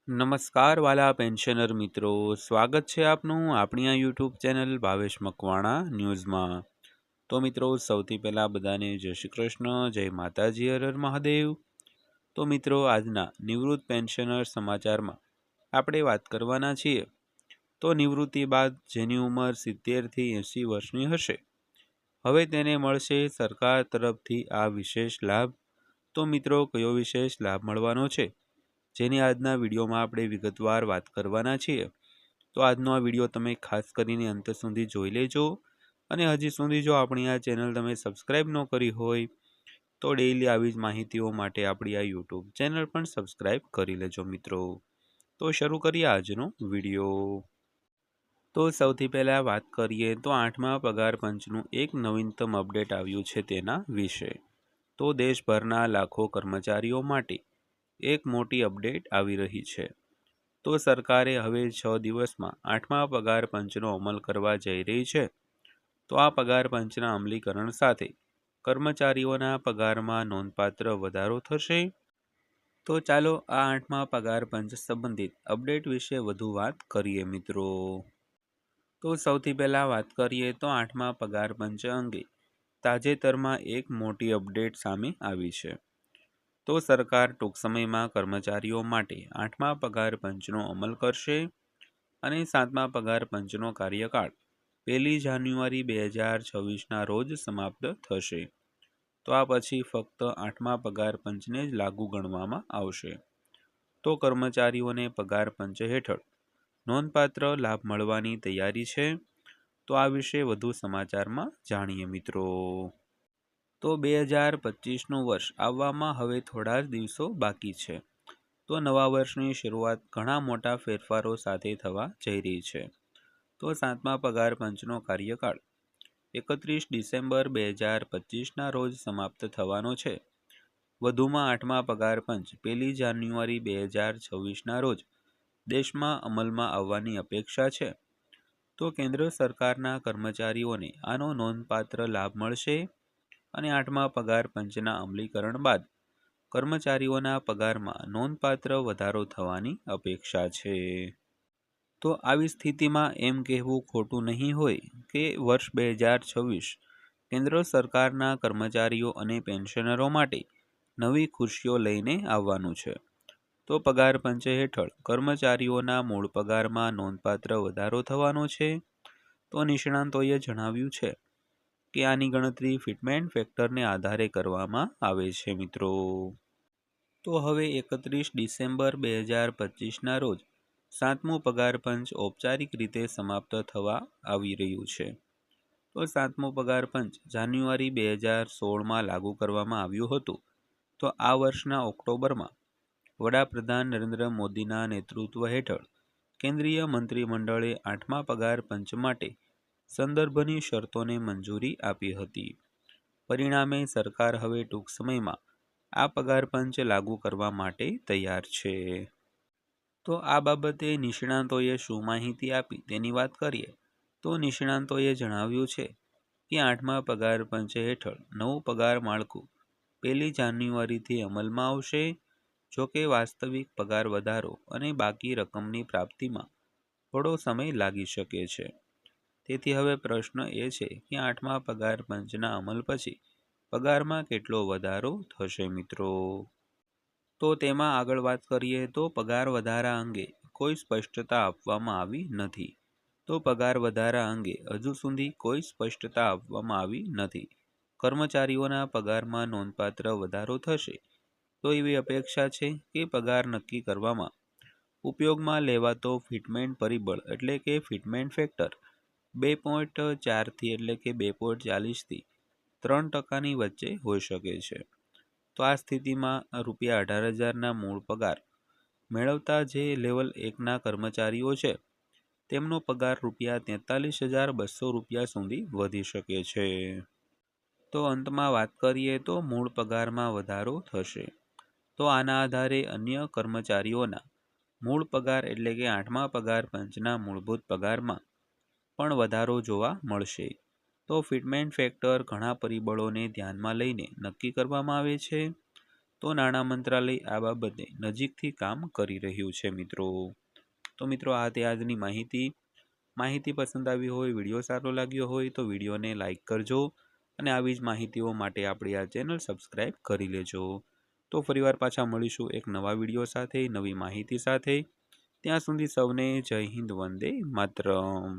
નમસ્કાર વાલા પેન્શનર મિત્રો, સ્વાગત છે આપનું આપણી આ યુટ્યુબ ચેનલ ભાવેશ મકવાણા ન્યૂઝમાં। તો મિત્રો, સૌથી પહેલાં બધાને જય શ્રી કૃષ્ણ, જય માતાજી, હર હર મહાદેવ। તો મિત્રો, આજના નિવૃત્ત પેન્શનર સમાચારમાં આપણે વાત કરવાના છીએ તો નિવૃત્તિ બાદ જેની ઉંમર 70થી 80 વર્ષની હશે, હવે તેને મળશે સરકાર તરફથી આ વિશેષ લાભ। તો મિત્રો, કયો વિશેષ લાભ મળવાનો છે જેની આજના વિડીયોમાં આપણે વિગતવાર વાત કરવાના છીએ। તો આજનો આ વિડીયો તમે ખાસ કરીને અંત સુધી જોઈ લેજો, અને હજી સુધી જો આપણી આ ચેનલ તમે સબસ્ક્રાઈબ ન કરી હોય તો ડેઈલી આવી જ માહિતીઓ માટે આપણી આ યુટ્યુબ ચેનલ પણ સબસ્ક્રાઈબ કરી લેજો મિત્રો। તો શરૂ કરીએ આજનો વિડીયો। તો સૌથી પહેલાં વાત કરીએ તો 8મા પગાર પંચનું એક નવીનતમ અપડેટ આવ્યું છે તેના વિશે। તો દેશભરના લાખો કર્મચારીઓ માટે એક મોટી અપડેટ આવી રહી છે। તો સરકારે હવે 6 દિવસમાં 8મા પગાર પંચનો અમલ કરવા જઈ રહી છે। તો આ પગાર પંચના અમલીકરણ સાથે કર્મચારીઓના પગારમાં નોંધપાત્ર વધારો થશે। તો ચાલો આ 8મા પગાર પંચ સંબંધિત અપડેટ વિશે વધુ વાત કરીએ મિત્રો। તો સૌથી પહેલાં વાત કરીએ તો 8મા પગાર પંચ અંગે તાજેતરમાં એક મોટી અપડેટ સામે આવી છે। તો સરકાર ટૂંક સમયમાં કર્મચારીઓ માટે 8મા પગાર પંચનો અમલ કરશે, અને 7મા પગાર પંચનો કાર્યકાળ 1 જાન્યુઆરી 2026ના રોજ સમાપ્ત થશે। તો આ પછી ફક્ત 8મા પગાર પંચને જ લાગુ ગણવામાં આવશે। તો કર્મચારીઓને પગાર પંચ હેઠળ નોંધપાત્ર લાભ મળવાની તૈયારી છે। તો આ વિશે વધુ સમાચારમાં જાણીએ મિત્રો। તો 2025નું વર્ષ આવવામાં હવે થોડા જ દિવસો બાકી છે। તો નવા વર્ષની શરૂઆત ઘણા મોટા ફેરફારો સાથે થવા જઈ રહી છે। તો 7મા પગાર પંચનો કાર્યકાળ 31 ડિસેમ્બર 2025ના રોજ સમાપ્ત થવાનો છે। વધુમાં 8મા પગાર પંચ 1 જાન્યુઆરી 2026ના રોજ દેશમાં અમલમાં આવવાની અપેક્ષા છે। તો કેન્દ્ર સરકારના કર્મચારીઓને આનો નોંધપાત્ર લાભ મળશે, અને 8મા પગાર પંચના અમલીકરણ બાદ કર્મચારીઓના પગારમાં નોંધપાત્ર વધારો થવાની અપેક્ષા છે। તો આવી સ્થિતિમાં એમ કહેવું ખોટું નહીં હોય કે વર્ષ 2026 કેન્દ્ર સરકારના કર્મચારીઓ અને પેન્શનરો માટે નવી ખુશીઓ લઈને આવવાનું છે। તો પગાર પંચ હેઠળ કર્મચારીઓના મૂળ પગારમાં નોંધપાત્ર વધારો થવાનો છે। તો નિષ્ણાંતોએ જણાવ્યું છે કે આની ગણતરી ફિટમેન્ટ ફેક્ટરને આધારે કરવામાં આવે છે મિત્રો। તો હવે 31 ડિસેમ્બર 2025ના રોજ 7મું પગાર પંચ ઔપચારિક રીતે સમાપ્ત થવા આવી રહ્યું છે। તો 7મું પગાર પંચ જાન્યુઆરી 2016માં લાગુ કરવામાં આવ્યું હતું। તો આ વર્ષના ઓક્ટોબરમાં વડાપ્રધાન નરેન્દ્ર મોદીના નેતૃત્વ હેઠળ કેન્દ્રીય મંત્રીમંડળે 8મા પગાર પંચ માટે સંદર્ભની શરતોને મંજૂરી આપી હતી। પરિણામે સરકાર હવે ટૂંક સમયમાં આ પગાર પંચ લાગુ કરવા માટે તૈયાર છે। તો આ બાબતે નિષ્ણાંતોએ શું માહિતી આપી તેની વાત કરીએ તો નિષ્ણાંતોએ જણાવ્યું છે કે 8મા પગાર પંચ હેઠળ નવું પગાર માળખું 1 જાન્યુઆરીથી અમલમાં આવશે। જોકે વાસ્તવિક પગાર વધારો અને બાકી રકમની પ્રાપ્તિમાં થોડો સમય લાગી શકે છે। તેથી હવે પ્રશ્ન એ છે કે 8મા પગાર પંચના અમલ પછી પગારમાં કેટલો વધારો થશે મિત્રો। તો તેમાં આગળ વાત કરીએ તો પગાર વધારા અંગે કોઈ સ્પષ્ટતા આપવામાં આવી નથી। તો પગાર વધારા અંગે હજુ સુધી કોઈ સ્પષ્ટતા આપવામાં આવી નથી। કર્મચારીઓના પગારમાં નોંધપાત્ર વધારો થશે તો એવી અપેક્ષા છે કે પગાર નક્કી કરવામાં ઉપયોગમાં લેવાતો ફિટમેન્ટ પરિબળ એટલે કે ફિટમેન્ટ ફેક્ટર 2.4થી એટલે કે 2.40થી 3%ની વચ્ચે હોઈ શકે છે। તો આ સ્થિતિમાં ₹18,000ના મૂળ પગાર મેળવતા જે લેવલ 1ના કર્મચારીઓ છે તેમનો પગાર ₹43,200 સુધી વધી શકે છે। તો અંતમાં વાત કરીએ તો મૂળ પગારમાં વધારો થશે। તો આના આધારે અન્ય કર્મચારીઓના મૂળ પગાર એટલે કે 8મા પગાર પંચના મૂળભૂત પગારમાં પણ વધારો જોવા મળશે। તો ફિટમેન્ટ ફેક્ટર ઘણા પરિબળોને ધ્યાનમાં લઈને નક્કી કરવામાં આવે છે। તો નાણાં મંત્રાલય આ બાબતે નજીકથી કામ કરી રહ્યું છે મિત્રો. તો મિત્રો આ તે આજની માહિતી પસંદ આવી હોય, વિડીયો સારો લાગ્યો હોય તો વિડીયોને લાઈક કરજો અને આવી જ માહિતીઓ માટે આપણી આ ચેનલ સબસ્ક્રાઈબ કરી લેજો. તો ફરીવાર પાછા મળીશું એક નવા વિડીયો સાથે, નવી માહિતી સાથે. ત્યાં સુધી સૌને જય હિન્દ, વંદે માતરમ.